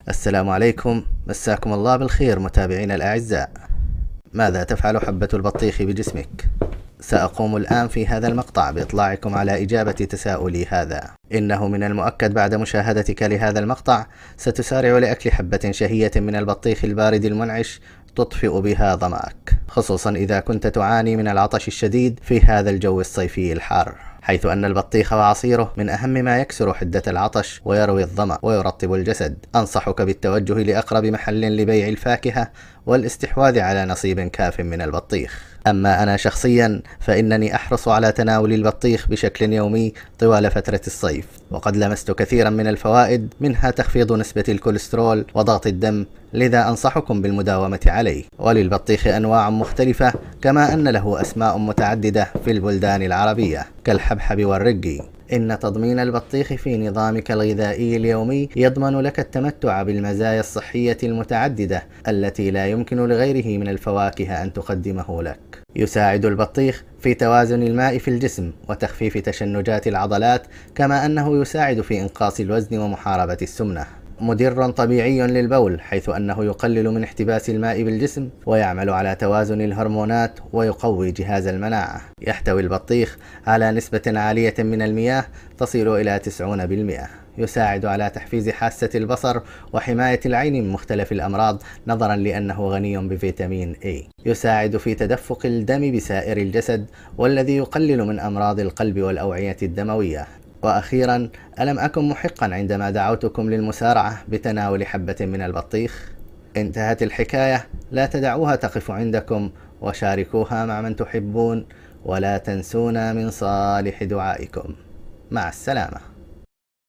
السلام عليكم، مساكم الله بالخير متابعينا الأعزاء. ماذا تفعل حبة البطيخ بجسمك؟ سأقوم الآن في هذا المقطع بإطلاعكم على إجابة تساؤلي هذا. إنه من المؤكد بعد مشاهدتك لهذا المقطع ستسارع لأكل حبة شهية من البطيخ البارد المنعش تطفئ بها ظمأك، خصوصا إذا كنت تعاني من العطش الشديد في هذا الجو الصيفي الحار، حيث أن البطيخ وعصيره من أهم ما يكسر حدة العطش ويروي الظمأ ويرطب الجسد. أنصحك بالتوجه لأقرب محل لبيع الفاكهة والاستحواذ على نصيب كاف من البطيخ. أما أنا شخصيا فإنني أحرص على تناول البطيخ بشكل يومي طوال فترة الصيف، وقد لمست كثيرا من الفوائد، منها تخفيض نسبة الكوليسترول وضغط الدم، لذا أنصحكم بالمداومة عليه. وللبطيخ أنواع مختلفة، كما أن له أسماء متعددة في البلدان العربية كالحبحب والرقي. إن تضمين البطيخ في نظامك الغذائي اليومي يضمن لك التمتع بالمزايا الصحية المتعددة التي لا يمكن لغيره من الفواكه أن تقدمه لك. يساعد البطيخ في توازن الماء في الجسم وتخفيف تشنجات العضلات، كما أنه يساعد في إنقاص الوزن ومحاربة السمنة. مدر طبيعي للبول، حيث أنه يقلل من احتباس الماء بالجسم ويعمل على توازن الهرمونات ويقوي جهاز المناعة. يحتوي البطيخ على نسبة عالية من المياه تصل إلى 90%. يساعد على تحفيز حاسة البصر وحماية العين من مختلف الأمراض، نظرا لأنه غني بفيتامين A. يساعد في تدفق الدم بسائر الجسد، والذي يقلل من أمراض القلب والأوعية الدموية. وأخيرا، ألم أكن محقا عندما دعوتكم للمسارعة بتناول حبة من البطيخ؟ انتهت الحكاية، لا تدعوها تقف عندكم، وشاركوها مع من تحبون، ولا تنسونا من صالح دعائكم. مع السلامة.